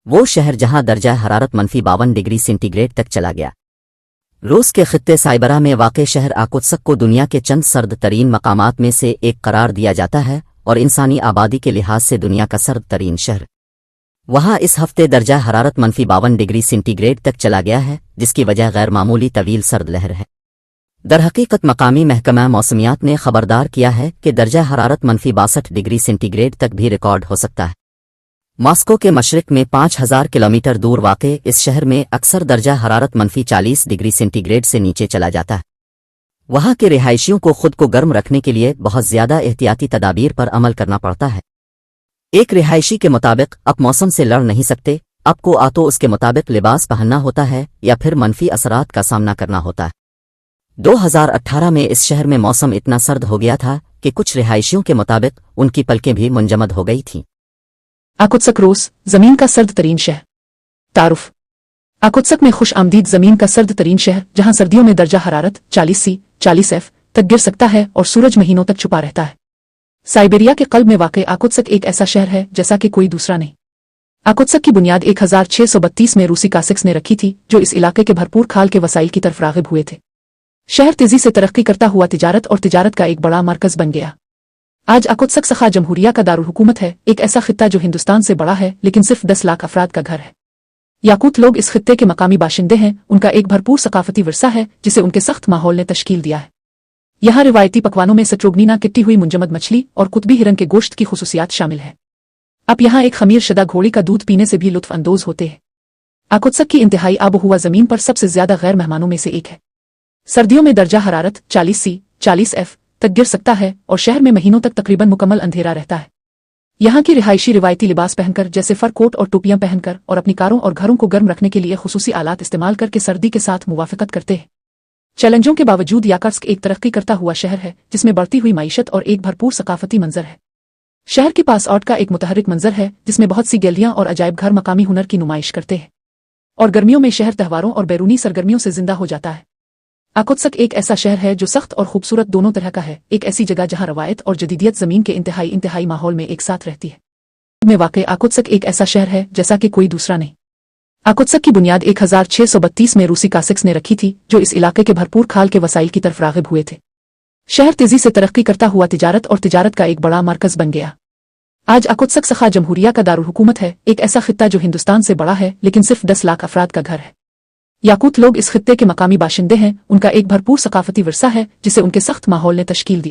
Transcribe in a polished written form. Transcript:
وہ شہر جہاں درجہ حرارت -52 ڈگری سینٹی گریڈ تک چلا گیا۔ روس کے خطے سائبرا میں واقع شہر آکوتسک کو دنیا کے چند سرد ترین مقامات میں سے ایک قرار دیا جاتا ہے اور انسانی آبادی کے لحاظ سے دنیا کا سرد ترین شہر۔ وہاں اس ہفتے درجہ حرارت -52 ڈگری سینٹی گریڈ تک چلا گیا ہے، جس کی وجہ غیر معمولی طویل سرد لہر ہے۔ درحقیقت مقامی محکمہ موسمیات نے خبردار کیا ہے کہ درجہ حرارت -62 ڈگری سینٹی گریڈ تک بھی ریکارڈ ہو سکتا ہے۔ ماسکو کے مشرق میں 5000 کلومیٹر دور واقع اس شہر میں اکثر درجہ حرارت -40 ڈگری سینٹی گریڈ سے نیچے چلا جاتا ہے۔ وہاں کے رہائشیوں کو خود کو گرم رکھنے کے لیے بہت زیادہ احتیاطی تدابیر پر عمل کرنا پڑتا ہے۔ ایک رہائشی کے مطابق آپ موسم سے لڑ نہیں سکتے، آپ کو تو اس کے مطابق لباس پہننا ہوتا ہے یا پھر منفی اثرات کا سامنا کرنا ہوتا ہے۔ 2018 میں اس شہر میں موسم اتنا سرد ہو گیا تھا کہ کچھ رہائشیوں کے مطابق ان کی پلکیں بھی منجمد ہو گئی تھیں۔ آکوتسک روس زمین کا سرد ترین شہر۔ تعارف: آکوتسک میں خوش آمدید زمین کا سرد ترین شہر، جہاں سردیوں میں درجہ حرارت 40°C تک گر سکتا ہے اور سورج مہینوں تک چھپا رہتا ہے۔ سائبیریا کے قلب میں واقع آکوتسک ایک ایسا شہر ہے جیسا کہ کوئی دوسرا نہیں۔ آکوتسک کی بنیاد 1632 میں روسی کاسکس نے رکھی تھی، جو اس علاقے کے بھرپور کھال کے وسائل کی طرف راغب ہوئے تھے۔ شہر تیزی سے ترقی کرتا ہوا تجارت کا ایک بڑا مرکز بن گیا۔ آج آکوتسک سخا جمہوریہ کا دارالحکومت ہے، ایک ایسا خطہ جو ہندوستان سے بڑا ہے لیکن صرف 10 لاکھ افراد کا گھر ہے۔ یاکوت لوگ اس خطے کے مقامی باشندے ہیں، ان کا ایک بھرپور ثقافتی ورثہ ہے جسے ان کے سخت ماحول نے تشکیل دیا ہے۔ یہاں روایتی پکوانوں میں سٹروگنینا، کٹی ہوئی منجمد مچھلی اور قطبی ہرن کے گوشت کی خصوصیات شامل ہیں۔ آپ یہاں ایک خمیر شدہ گھوڑی کا دودھ پینے سے بھی لطف اندوز ہوتے ہیں۔ آکوتسک کی انتہائی آب و ہوا زمین پر سب سے زیادہ غیر مہمانوں میں سے ایک ہے۔ سردیوں میں درجہ حرارت 40°C تک گر سکتا ہے اور شہر میں مہینوں تک تقریباً مکمل اندھیرا رہتا ہے۔ یہاں کی رہائشی روایتی لباس پہن کر، جیسے فر کوٹ اور ٹوپیاں پہن کر، اور اپنی کاروں اور گھروں کو گرم رکھنے کے لیے خصوصی آلات استعمال کر کے سردی کے ساتھ موافقت کرتے ہیں۔ چیلنجوں کے باوجود یاکرسک ایک ترقی کرتا ہوا شہر ہے جس میں بڑھتی ہوئی معیشت اور ایک بھرپور ثقافتی منظر ہے۔ شہر کے پاس آرٹ کا ایک متحرک منظر ہے جس میں بہت سی گیلریاں اور عجائب گھر مقامی ہنر کی نمائش کرتے ہیں، اور گرمیوں میں شہر تہواروں اور بیرونی سرگرمیوں سے زندہ ہو جاتا ہے۔ آکوتسک ایک ایسا شہر ہے جو سخت اور خوبصورت دونوں طرح کا ہے، ایک ایسی جگہ جہاں روایت اور جدیدیت زمین کے انتہائی ماحول میں ایک ساتھ رہتی ہے۔ میں واقع آکوتسک ایک ایسا شہر ہے جیسا کہ کوئی دوسرا نہیں۔ آکوتسک کی بنیاد 1632 میں روسی کاسکس نے رکھی تھی، جو اس علاقے کے بھرپور کھال کے وسائل کی طرف راغب ہوئے تھے۔ شہر تیزی سے ترقی کرتا ہوا تجارت کا ایک بڑا مرکز بن گیا۔ آج آکوتسک سخا جمہوریہ کا دارالحکومت ہے، ایک ایسا خطہ جو ہندوستان سے بڑا ہے لیکن صرف 10 لاکھ افراد کا گھر ہے۔ یاکوت لوگ اس خطے کے مقامی باشندے ہیں، ان کا ایک بھرپور ثقافتی ورثہ ہے جسے ان کے سخت ماحول نے تشکیل دیا۔